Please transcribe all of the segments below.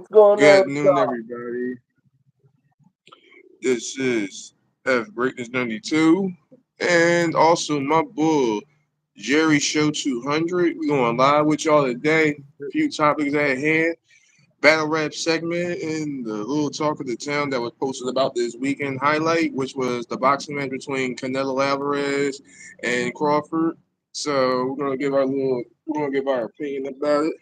What's going on Good with noon, y'all? everybody. This is F Greatness 92, and also my bull, Jerry Show 200. We going live with y'all today. Few topics at hand. Battle rap segment and the little talk of the town that was posted about this weekend highlight, which was the boxing match between Canelo Alvarez and Crawford. So we're gonna give our opinion about it.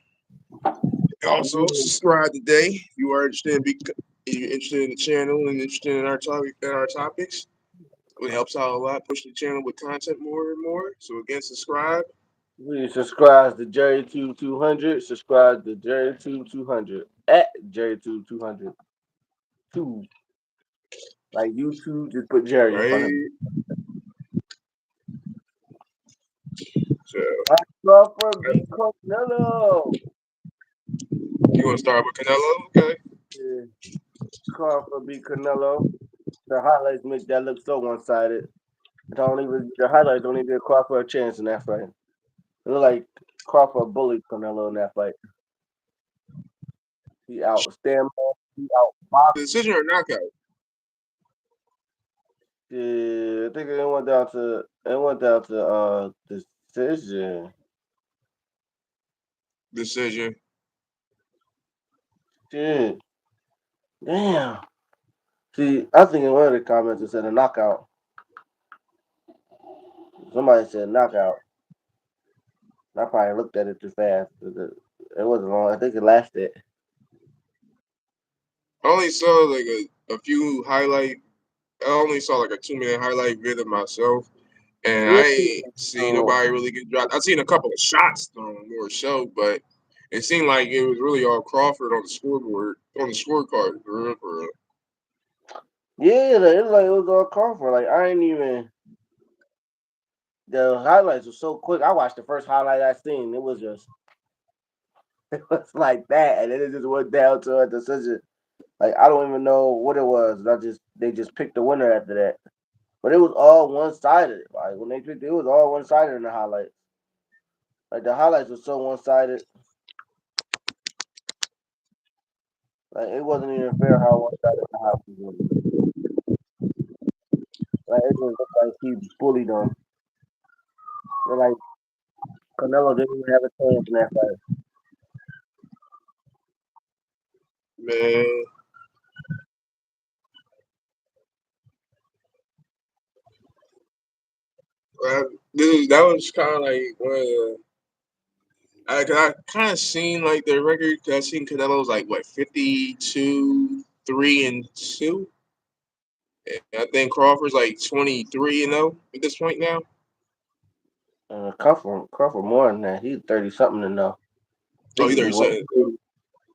Also, subscribe today if you are interested if you're interested in the channel and interested in our topics. It helps out a lot, push the channel with content more and more. So again, subscribe. Please subscribe to Jerry 200. Subscribe to Jerry 200 at Jerry 200. Two. Like YouTube, just put Jerry in front of it. Right. So Crawford beat Canelo. you want to start with Canelo? Okay. Yeah. Crawford beat Canelo. The highlights make that look so one-sided. The highlights don't even give Crawford a chance in that fight. It looked like Crawford bullied Canelo in that fight. He out stamina. He out boxed. Decision or knockout? Yeah, I think it went down to decision. Decision. Shit. Damn. See, I think in one of the comments it said a knockout. Somebody said knockout. I probably looked at it too fast. It wasn't long. I think it lasted. I only saw like a few highlight. I only saw like a 2 minute highlight vid of myself, and Yeah. I ain't seen nobody really get dropped. I've seen a couple of shots thrown more so, but it seemed like it was really all Crawford on the scoreboard, on the scorecard, for real, for real. Yeah, it was all Crawford. Like I ain't even the highlights were so quick. I watched the first highlight I seen. It was just it was like that, and then it just went down to a decision. Like I don't even know what it was. They just picked the winner after that. But it was all one sided. Like when they picked it was all one sided in the highlights. Like the highlights were so one sided. Like it wasn't even fair how one sided the highlights was. Like it just looked like he bullied them. They're like Canelo didn't even have a chance in that fight. Man, uh, that was kind of like one of the. I kind of seen like their record. 'Cause I seen Canelo's like what 52-3-2. And I think Crawford's like 23-0 at this point now. Crawford more than that. He's 30 something to know. I Oh, think he he just won. 37.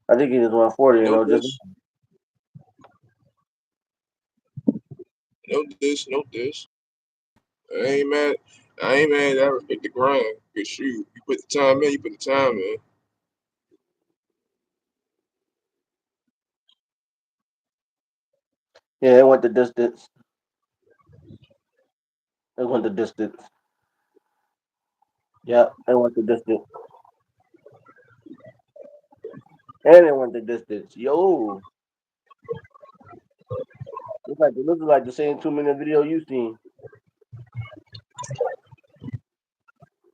I think he just won 40 and Nope know just this, nope this, nope this. I ain't mad. I ain't mad. I respect the grind. Good shoot. You put the time in. You put the time in. yeah, it went the distance. It went the distance. Yeah, it went the distance. And it went the distance. Yo. It looks like the same 2 minute video you seen.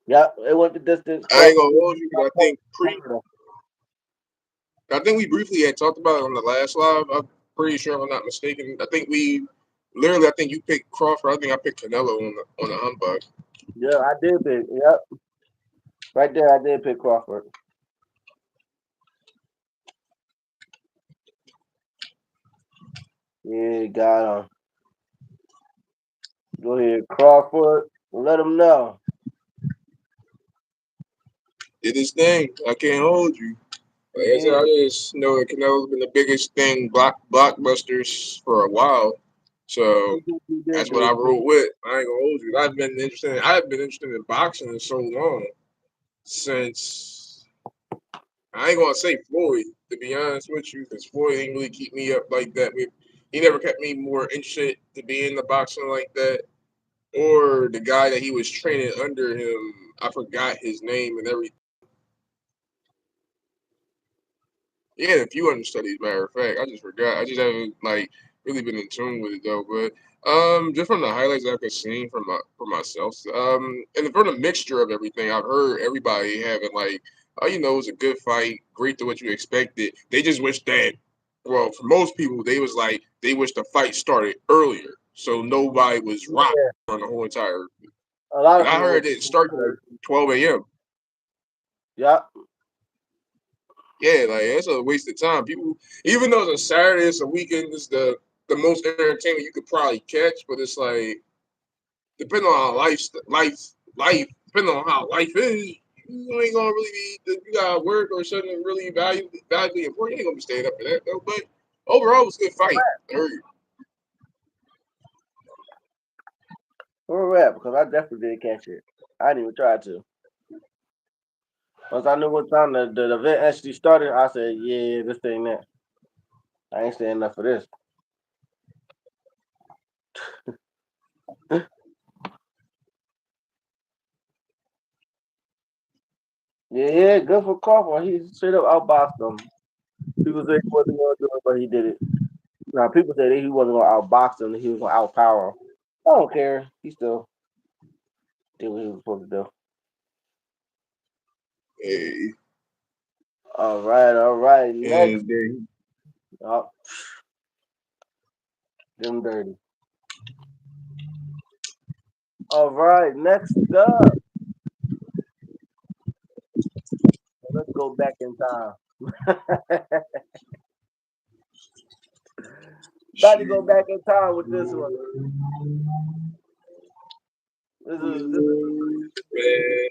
Yeah, it went the distance. I ain't Crawford gonna hold you because Canada. I think we briefly had talked about it on the last live. I'm pretty sure if I'm not mistaken. I think we literally. I think you picked Crawford. I think I picked Canelo on the humbug. Yeah, I did pick. Yep. Right there, I did pick Crawford. Yeah, got him. Go ahead, Crawford. Let him know. Did his thing. I can't hold you. He Like I said, did. I just know that Canelo's been the biggest thing blockbusters for a while. So He did that's what I do it. wrote with. I ain't gonna hold you. I've been interested in boxing in so long since I ain't gonna say Floyd to be honest with you, because Floyd didn't really keep me up like that. He never kept me more interested to be in the boxing like that. Or the guy that he was training under him, I forgot his name and everything. Yeah, a few understudies. Matter of fact, I just forgot. I just haven't like really been in tune with it though. But just from the highlights I could see for myself, and from the mixture of everything, I've heard everybody having like, oh, it was a good fight, great to what you expected. They just wish that, well, for most people, they was like they wish the fight started earlier, so nobody was rocked Yeah, on the whole entire. a lot And of I people heard went. it started at 12 a.m. Yeah, Yeah, like it's a waste of time. People, even though it's a Saturday, it's a weekend, it's the most entertainment you could probably catch. But it's like depending on how life, depending on how life is, you ain't gonna really be. You got work or something really valuably important. You ain't gonna be staying up for that though. But overall, it was a good fight. I heard. where we at? Because I definitely didn't catch it. I didn't even try to. Once I knew what time the event actually started, I said, "Yeah, this ain't that. I ain't staying enough for this." Yeah, good for Crawford. He straight up outboxed him. People say he wasn't gonna do it, but he did it. Now people say that he wasn't gonna outbox him, that he was gonna outpower him. I don't care. He still did what he was supposed to do. Hey, All right. Next, and then oh, them dirty. All right, next up, let's go back in time. About to go shoot, back in time with this one. This is man,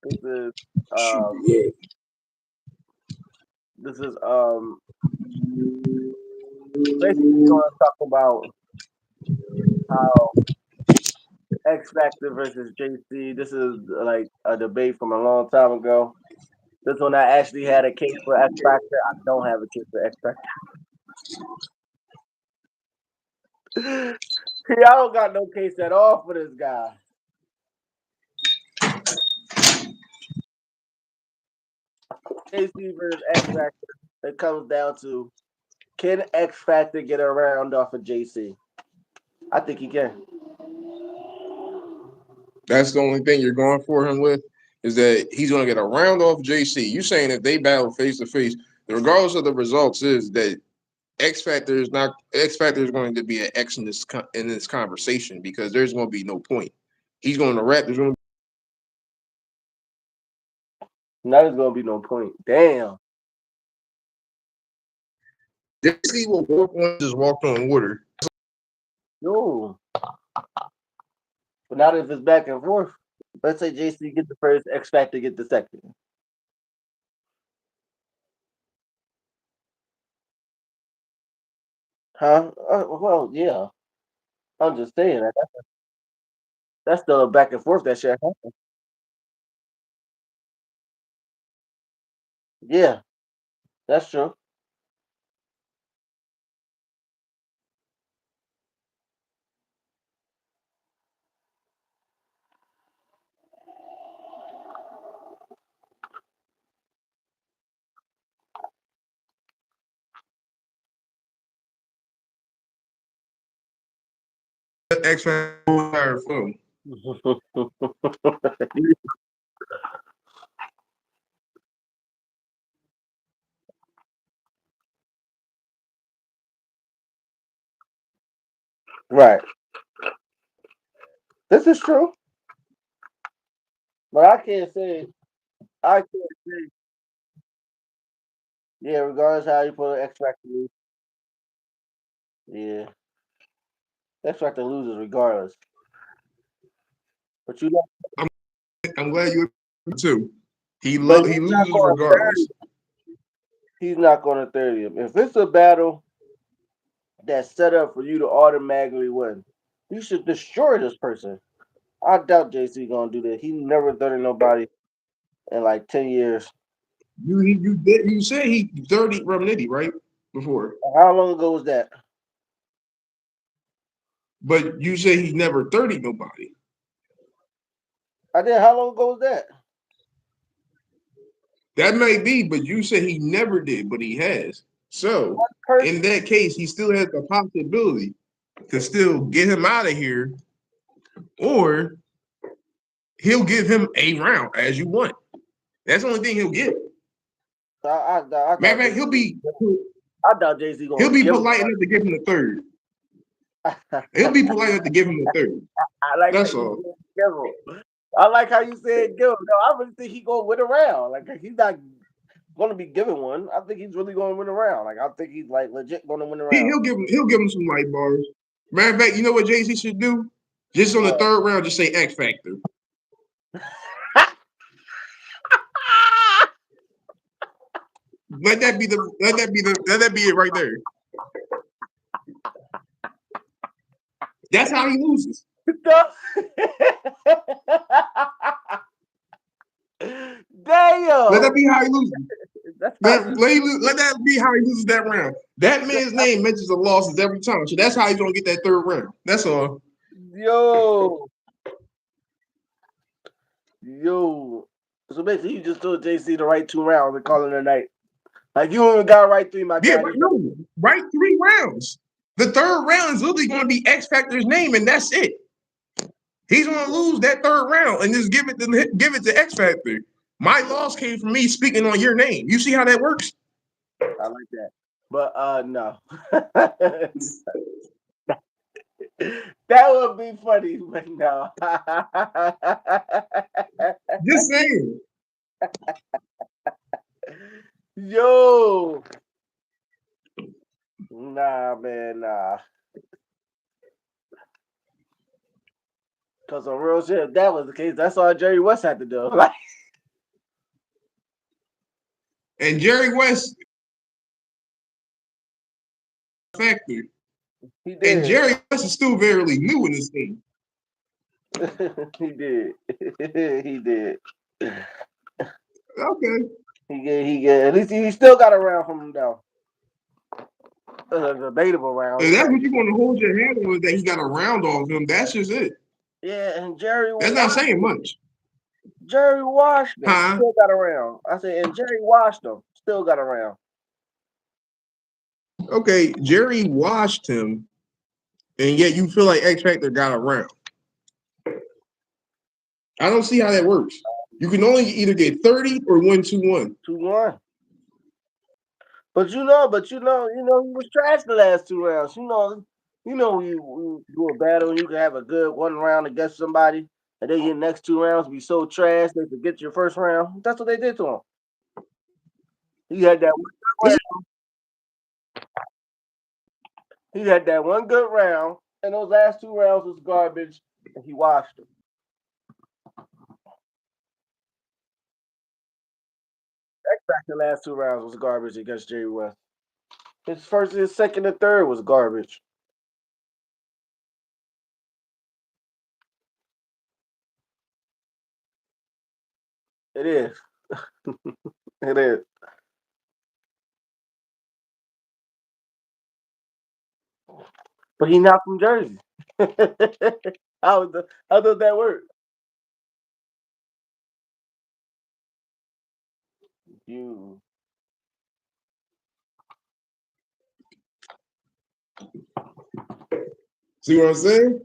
this is shoot, um yeah. this is basically going to talk about how X Factor versus JC. This is like a debate from a long time ago. This one I actually had a case for X Factor. I don't have a case for X Factor. See, I don't got no case at all for this guy. JC versus X Factor. It comes down to, can X Factor get around off of JC? I think he can. That's the only thing you're going for him with is that he's going to get a round off JC. You saying if they battle face to face, regardless of the results, is that X Factor is going to be an X in this conversation because there's going to be no point. He's going to rap. There's going to Now there's gonna be no point. Damn. JC will walk on just walked on water. No. But not if it's back and forth. Let's say JC get the first, X Factor get the second. Huh? Well, yeah. I'm just saying that. That's the back and forth that shit happen. Yeah, that's true. X Factor film. Right. This is true. But I can't say, yeah, regardless how you put an X Factor lose. Yeah. X Factor loses regardless. But you know, I'm, I'm glad you too. but He he's not loses going regardless. 30. He's not going to 30 him. If it's a battle that's set up for you to automatically win, you should destroy this person. I doubt JC gonna do that. He never 30 nobody in like 10 years. You said he 30 Nitty right before, How long ago was that? but you say he never 30 nobody. I did. How long ago was that? That may be, but you said he never did, but he has. So in that case, he still has the possibility to still get him out of here, or he'll give him a round as you want. That's the only thing he'll get. I Matter of fact, Jay-Z he'll gonna be give polite him enough to give him the third. He'll be polite enough to give him the third. I like That's how you all. said give him. I like how you said give him. No, I really think he gonna win a round. Like he's not gonna be given one. I think he's really gonna win a round. Like I think he's like legit gonna win a round. He'll give him some light bars. Matter of fact, you know what Jay-Z should do? Just on the third round, just say X Factor. Let that be it right there. That's how he loses. Damn. Let that be how he loses. Let that be how he loses that round. That man's name mentions the losses every time, so that's how he's gonna get that third round. That's all. Yo. So basically, you just told JC to write 2 rounds and call it a night. Like you only got right 3, my guy. Yeah, no, right 3 rounds. The third round is literally going to be X Factor's name, and that's it. He's going to lose that third round and just give it to X Factor. My loss came from me speaking on your name. You see how that works? I like that, but no. That would be funny, but no. Just saying. Yo. Nah, man, nah. Because on real shit, if that was the case, that's all Jerry West had to do. Like, and Jerry West factor. He did. And Jerry West is still very new in this thing. He did. He did. Okay. He get. At least he still got a round from him though. A debatable round. And that's what you're going to hold your hand on, is that he got a round off him. That's just it. Yeah, and Jerry. That's not saying much. Jerry washed him. Still got a round. I said, and Jerry washed him. Still got a round. Okay, Jerry washed him, and yet you feel like X Factor got a round. I don't see how that works. You can only either get 30 or win 2-1. 2-1. But you know, he was trash the last 2 rounds. You do a battle and you can have a good 1 round against somebody, and then your next 2 rounds be so trash they forget your first round. That's what they did to him. He had that one good round. He had that one good round, and those last 2 rounds was garbage, and he washed them. The last 2 rounds was garbage against Jerry West. His first, his second, and third was garbage. It is. It is. But he's not from Jersey. How does that work? You. See what I'm saying?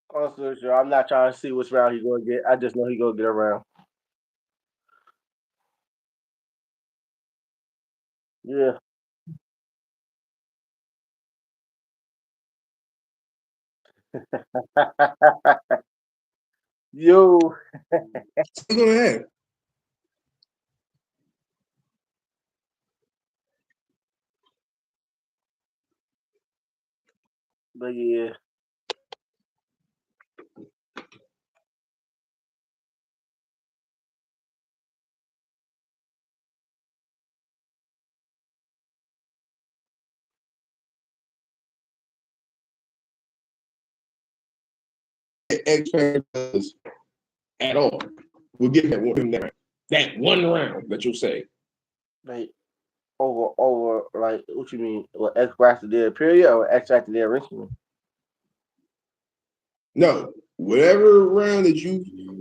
Also, sure. I'm not trying to see which round he's going to get. I just know he's going to get a round. Yeah. Yo. What's he going to have? But yeah. X Factor does at all. We'll give him that one round that you'll say. Like, over, like, what you mean? What X Factor did, period, or X Factor did originally? No, whatever round that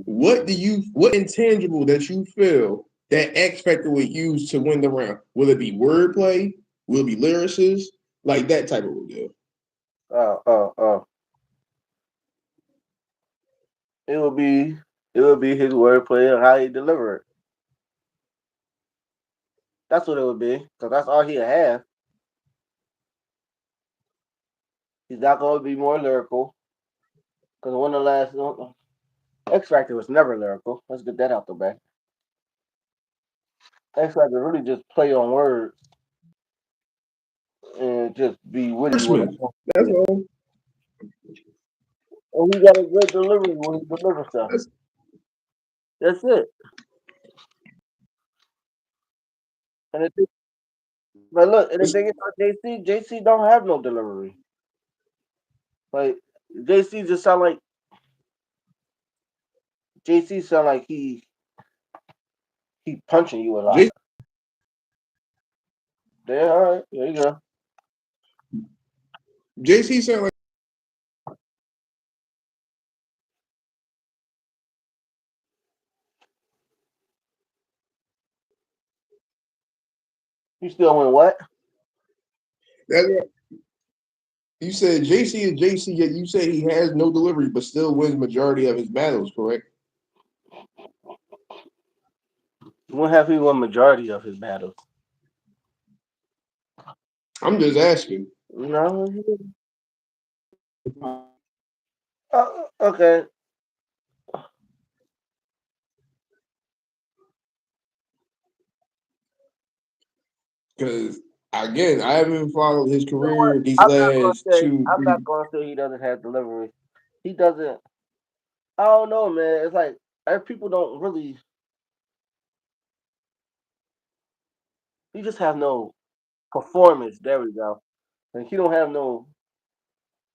what intangible that you feel that X Factor would use to win the round? Will it be wordplay? Will it be lyricists? Like that type of deal. Oh. It would be his wordplay and how he deliver it. That's what it would be, because that's all he'll have. He's not going to be more lyrical. Because one of the last X Factor was never lyrical. Let's get that out the way. X Factor really just play on words and just be witty with Horseman. them. That's all. And he got a great delivery when he delivers stuff. That's it. And the thing, but look, and the thing is, JC don't have no delivery. Like JC just sound like JC sound like he punching you a lot. Yeah, all right, there you go. JC sound like You still win what? that. You said JC is JC, yet you say he has no delivery, but still wins majority of his battles. Correct? When have he won majority of his battles? I'm just asking. No. Okay. Because again, I haven't followed his You know what? career these last two, I'm not three. gonna say he doesn't have delivery. He doesn't. I don't know, man. It's like people don't really. He just have no performance. There we go. Like he don't have no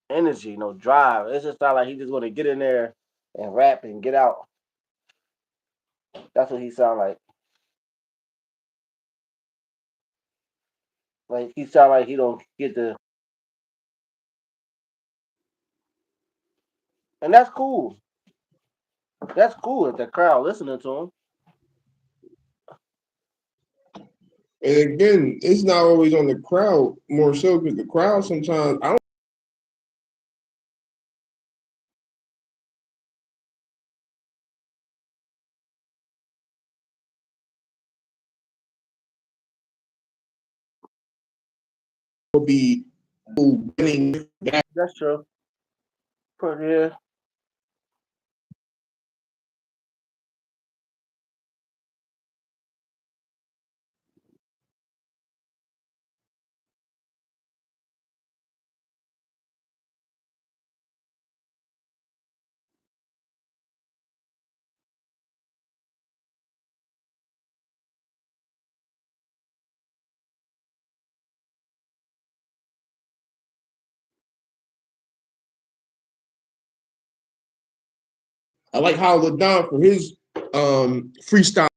energy, no drive. It's just not like he just want to get in there and rap and get out. That's what he sound like. Like he sound like he don't get the, and that's cool. That's cool if the crowd listening to him. And again, it's not always on the crowd, more so because the crowd sometimes I don't be winning that. That's true. Yeah. I like how LaDon for his freestyle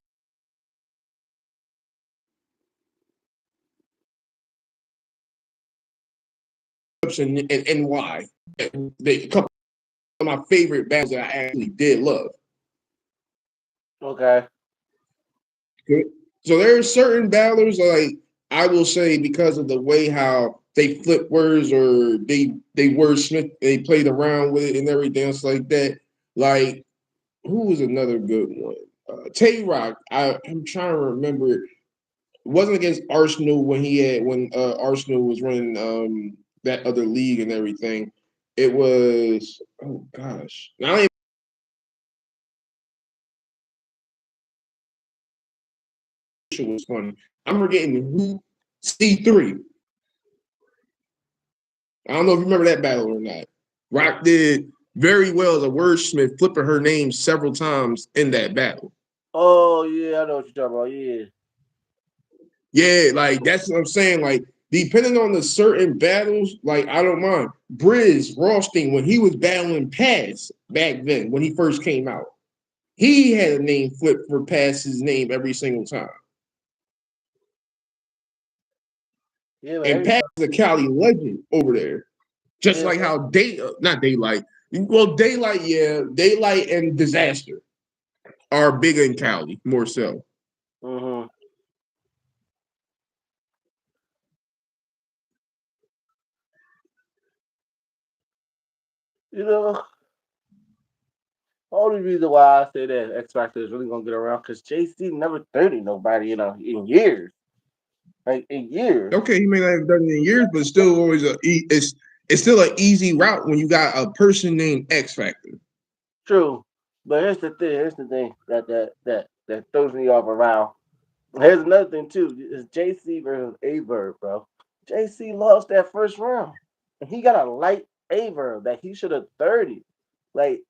and why. A couple of my favorite bands that I actually did love. Okay. Okay. So there are certain battlers like I will say because of the way how they flip words or they wordsmith, they played around with it and everything else like that. Like who was another good one? Tay Rock. I'm trying to remember. It wasn't against Arsenal when Arsenal was running that other league and everything. It was oh gosh. Now I was funny. I'm forgetting who C3. I don't know if you remember that battle or not. Rock did very well as a wordsmith, flipping her name several times in that battle. Oh yeah, I know what you're talking about. Yeah. Yeah, like that's what I'm saying. Like, depending on the certain battles, like I don't mind. Briz Rothstein, when he was battling Paz back then, when he first came out, he had a name flipped for Paz's name every single time. Yeah, And man. Paz is a Cali legend over there. Just Yeah, like how not Daylight. Well, Daylight, yeah, Daylight and Disaster are bigger in Cali, more so. Mm-hmm. You know, only reason why I say that X Factor is really gonna get around because JC never 30 nobody, in years. Like in years. Okay, he may not have done it in years, but it's still always it's still an easy route when you got a person named X Factor. True. But here's the thing that throws me off around. Here's another thing too. It's JC versus Averb, bro. JC lost that first round. And he got a light Averb that he should have 30. Like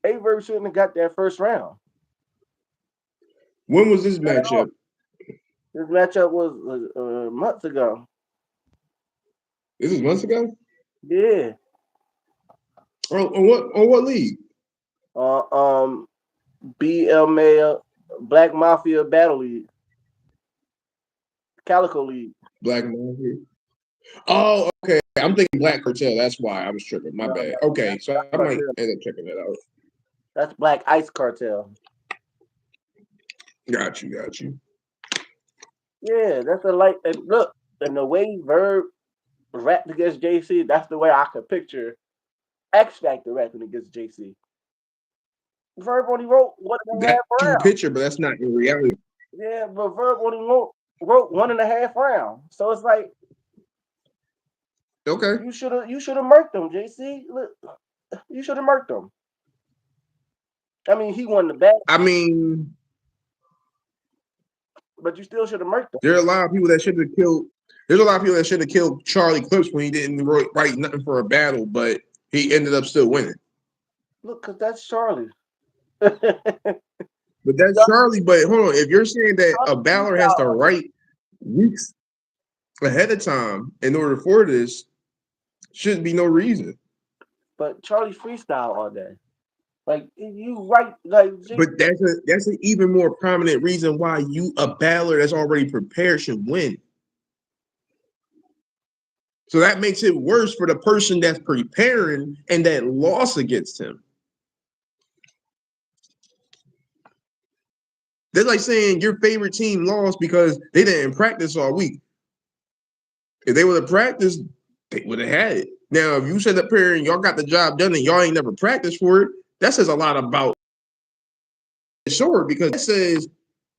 Averb shouldn't have got that first round. When was this matchup? This matchup was months ago. This was months ago. Yeah. On what league? Uh, um, BMA Black Mafia Battle League, Calico League. Black Mafia. Oh, okay. I'm thinking Black Cartel. That's why I was tripping. My No, bad. no, Okay, so I might cartel. end up checking that out. That's Black Ice Cartel. Got you. Yeah, that's a light. And look, and the way Verb rapped against JC, that's the way I could picture X Factor rapping against JC. Verb only wrote one and a half That you round. picture, but that's not in reality. Yeah, but Verb only wrote one and a half round. So it's like Okay. you should have murked him, JC. Look, you should have murked him. I mean, he won the battle, I mean, but you still should have murked him. there are a lot of people that should have killed. There's a lot of people that should have killed Charlie Clips when he didn't write nothing for a battle, but he ended up still winning. Look, cause that's Charlie. But that's Charlie. But hold on, if you're saying that a Charlie battler has to freestyle, write weeks ahead of time in order for this, shouldn't be no reason. but Charlie freestyle all day. Like you write like But that's an even more prominent reason why a battler that's already prepared should win. So that makes it worse for the person that's preparing and that lost against him. That's like saying your favorite team lost because they didn't practice all week. If they would have practiced, they would have had it. Now, if you sit up here and y'all got the job done and y'all ain't never practiced for it, that says a lot about short because it says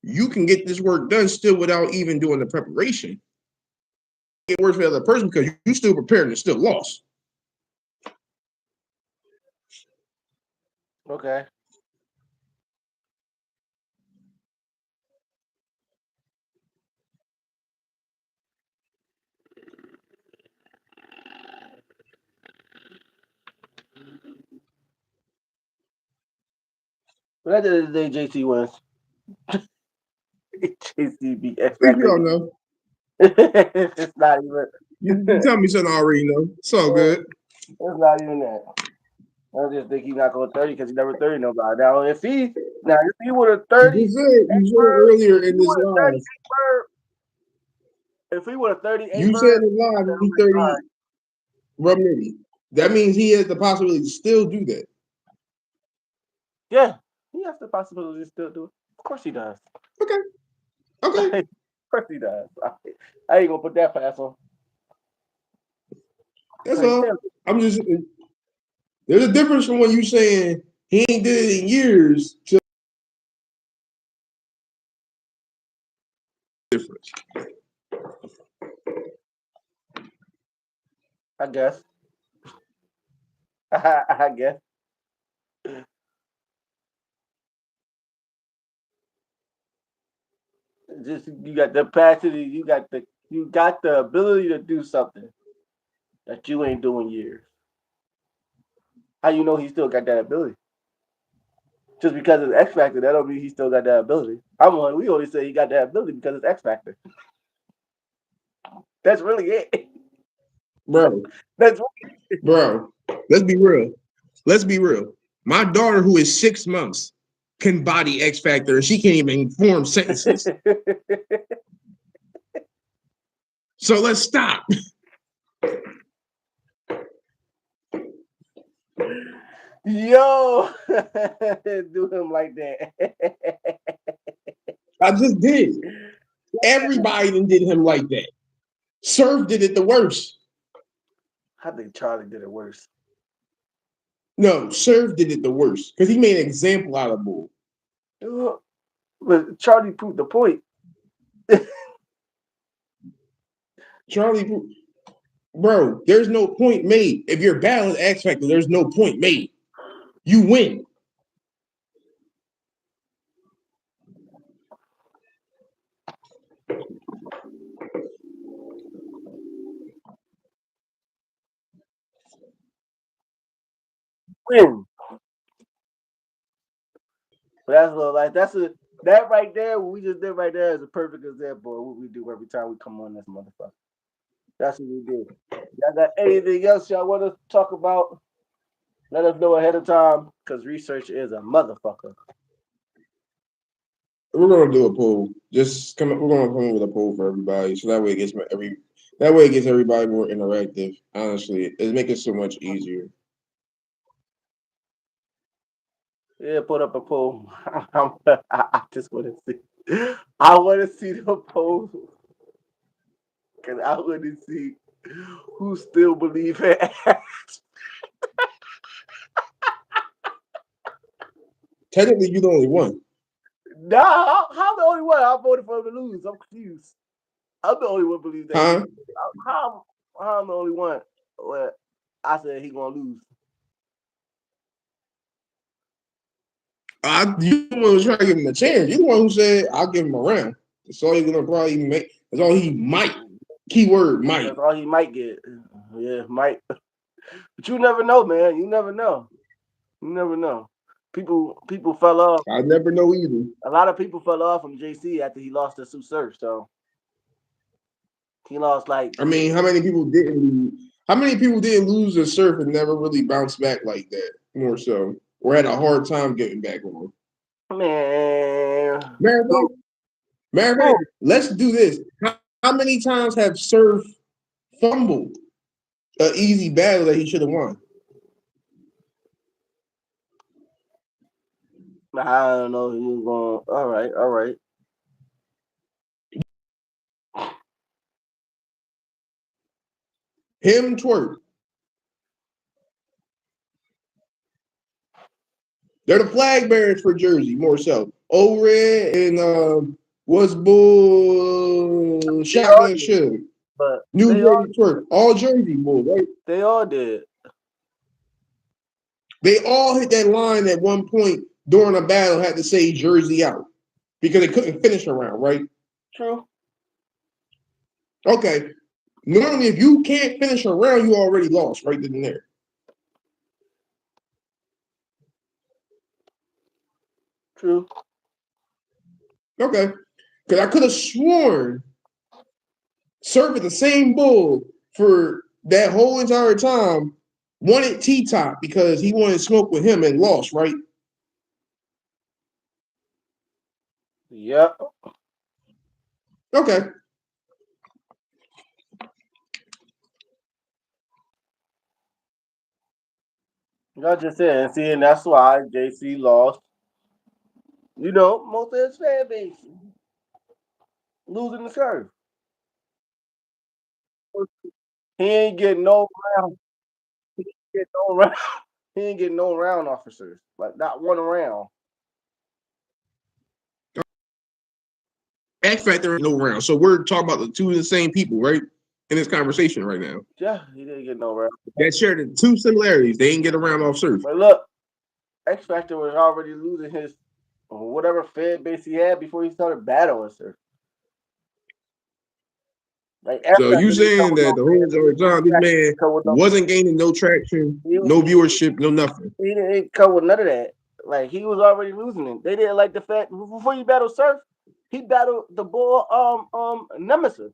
you can get this work done still without even doing the preparation. It works for the other person because you still prepared and still lost. okay. But at the end of the day, JC wins. JC beat X At least we Factor. all know. It's not even. You tell me something I already know. It's all good. It's not even that. I just think he's not going 30 because he never 30 nobody. Now if he would have 30 You said earlier if in he this would have 30 live, if he would have 38 you said bird, in live he 30 Romney. That means he has the possibility to still do that. yeah, he has the possibility to still do it. Of course he does. Okay. Of course he does. I ain't gonna put that past him. That's Like, all. There's a difference from when you saying he ain't did it in years to difference. I guess. I guess. Just you got the capacity, you got the ability to do something that you ain't doing years. How you know he still got that ability? Just because it's X Factor, that don't mean he still got that ability. We only say he got that ability because it's X Factor. That's really it. Bro, That's bro, let's be real. Let's be real. My daughter, who is 6 months, can body X Factor and she can't even form sentences. So let's stop. Yo, do him like that. I just did. Everybody done did him like that. Surf did it the worst. I think Charlie did it worse. No, Surf did it the worst because he made an example out of Bull. But Charlie proved the point. Charlie, bro, there's no point made. If you're battling X Factor, there's no point made. You win. Win. But that right there, what we just did right there is a perfect example of what we do every time we come on this motherfucker. That's what we do. Y'all got anything else y'all want to talk about? Let us know ahead of time, because research is a motherfucker. We're gonna do a poll. Just come. We're gonna come up with a poll for everybody, so that way it gets everybody more interactive. Honestly, it's making it so much easier. Yeah, put up a poll. I just want to see. I want to see the poll because I want to see who still believe in. Technically, you're the only one. Nah, I'm the only one. I voted for him to lose. I'm confused. I'm the only one who believes that. Huh? How I'm the only one? Well, I said he gonna lose. You the one who was trying to give him a chance. You're the one who said I'll give him a round. That's all he's gonna probably make. That's all he might. Keyword might. That's all he might get. Yeah, might. But you never know, man. You never know. You never know. People fell off. I never know either. A lot of people fell off from JC after he lost to Sue Surf. So he lost like. I mean, how many people didn't lose? How many people didn't lose to Surf and never really bounced back like that? More so, or had a hard time getting back on. Man, Matter of fact, let's do this. How many times have Surf fumbled an easy battle that he should have won? I don't know. He was going. All right, all right. Him twerk. They're the flag bearers for Jersey, more so. O-Red and what's Bull Shotgun Sugar. But New Jersey twerk. All Jersey Bull, right? They all did. They all hit that line at one point during a battle, had to say Jersey out because they couldn't finish a round, right? True. Okay. Normally, if you can't finish a round, you already lost right then and there. True. Okay. Because I could have sworn Surf at the same bull for that whole entire time wanted T-Top because he wanted to smoke with him and lost, right? Yep. Okay. Y'all just said, see, and that's why JC lost. You know, most of his fan base losing the curve. He ain't getting no round. He ain't getting no round. He ain't getting no round officers. Like not one round. X Factor no round. So we're talking about the two of the same people, right? In this conversation right now. Yeah, he didn't get no round. That shared the two similarities. They didn't get a round off Surf. But look, X Factor was already losing his whatever fan base he had before he started battling Surf. Like So you saying that the whole time this man wasn't gaining no traction, no viewership, no nothing. He didn't come with none of that. Like he was already losing it. They didn't like the fact before he battled Surf, he battled the bull Nemesis.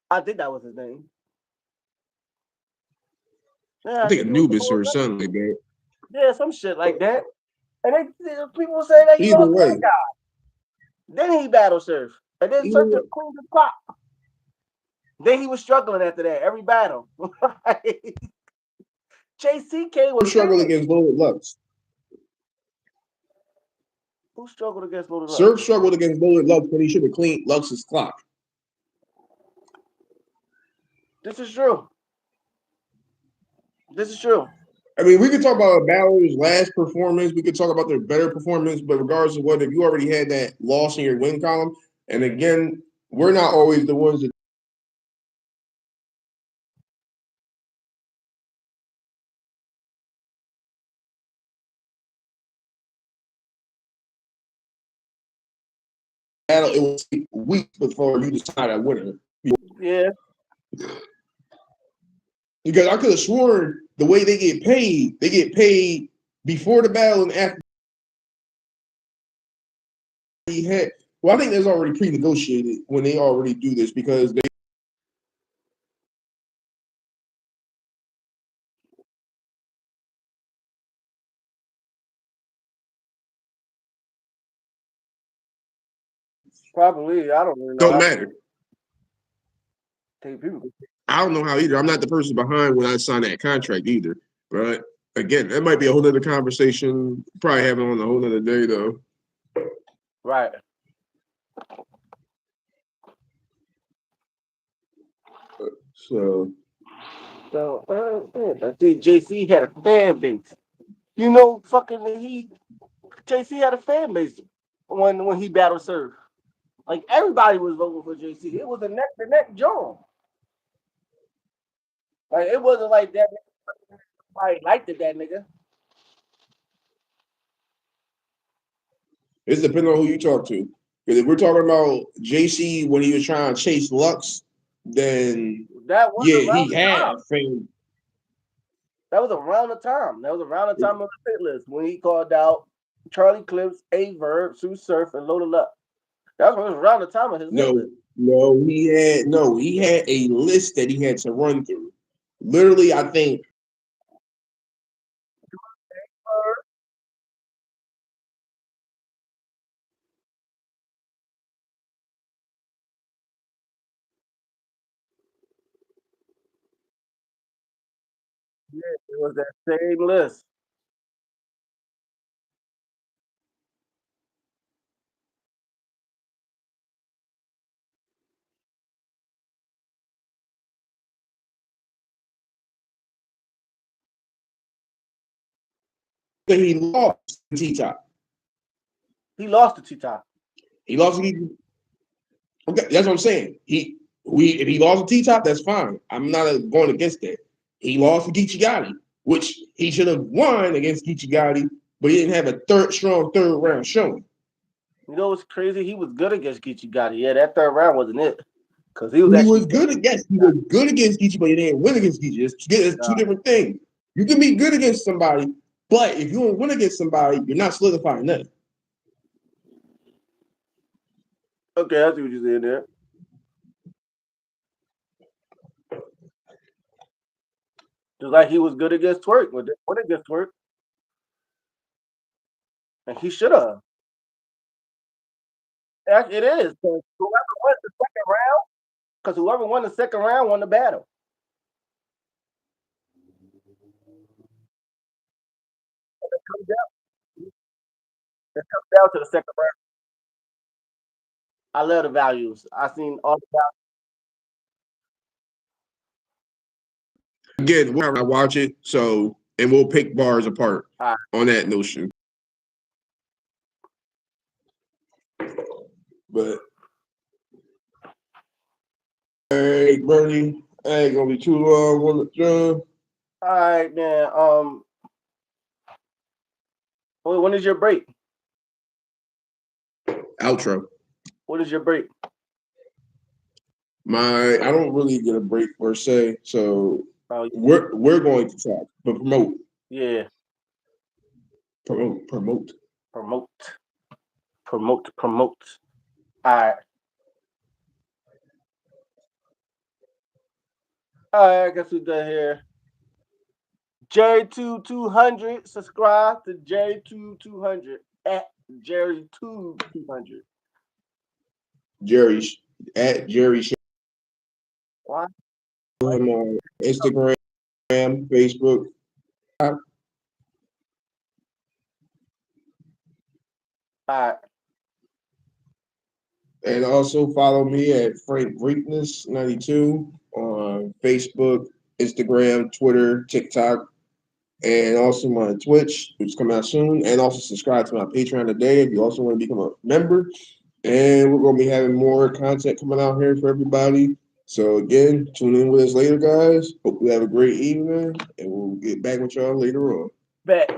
I think that was his name. Yeah, I think Anubis or something like that. Yeah, some shit like that. And people say that he Either lost way. that guy. Then he battled Surf. And then Surf just cleaned his pop. Then he was struggling after that, every battle. JCK was struggled big. against Loaded Lux. Who struggled against Loaded Lux? Surf struggled against Loaded Lux when he should have cleaned Lux's clock. This is true. This is true. I mean, we could talk about a battler's last performance. We could talk about their better performance, but regardless of what, if you already had that loss in your win column, and again, we're not always the ones that battle. It will take weeks before you decide a winner. Yeah. Because I could have sworn the way they get paid before the battle and after he had. Well, I think that's already pre-negotiated when they already do this because they Probably. I don't really know don't how matter. people. I don't know how either. I'm not the person behind when I signed that contract either. But again, that might be a whole other conversation. Probably have it on a whole other day though. Right. So I think JC had a fan base. You know, JC had a fan base when he battled Surf. Like everybody was voting for JC. It was a neck to neck joint. Like it wasn't like that. Nobody liked it, that nigga. it's depending on who you talk to. Because if we're talking about JC when he was trying to chase Lux, then That was yeah, around he the had time. fame. That was around the time. That was around the time of the pit list when he called out Charlie Clips, A Verb, Sue Surf, and Loaded Up. That was around the time of his hit No, list. he had a list that he had to run through. Literally, I think Yeah, it was that same list. that he lost to T-Top. He lost to T-Top. He lost to Okay, that's what I'm saying. If he lost to T-Top, that's fine. I'm not going against that. He lost to Geechee Gotti, which he should have won against Geechee Gotti, but he didn't have a strong third round showing. You know what's crazy? He was good against Geechee Gotti. Yeah, that third round wasn't it. Because he was He actually was good against. He was good against Geechee, but he didn't win against Geechee. It's two different things. You can be good against somebody, but if you don't win against somebody, you're not solidifying that. Okay, I see what you're saying there. Just like he was good against Twerk, but what against Twerk, and he should have. It is because whoever won the second round, because whoever won the second round won the battle. It comes down to the second round. I love the values. I seen all the Again, I watch it, so and we'll pick bars apart values. on that notion. But hey, Bernie, I ain't gonna be too long on the job. All right, man. When is your break? Outro. What is your break? I don't really get a break per se, so Oh, we're going to talk, but yeah, promote. promote, promote. All right. I guess we're done here. Jerry 200. Subscribe to Jerry 200 at Jerry 200. Jerry at Jerry. Why? Him on Instagram, Facebook. All right. And also follow me at Frank Greatness 92 on Facebook, Instagram, Twitter, TikTok, and also my Twitch, which is coming out soon. And also subscribe to my Patreon today if you also want to become a member. And we're going to be having more content coming out here for everybody. So again, tune in with us later, guys. Hope you have a great evening, and we'll get back with y'all later on. Bet.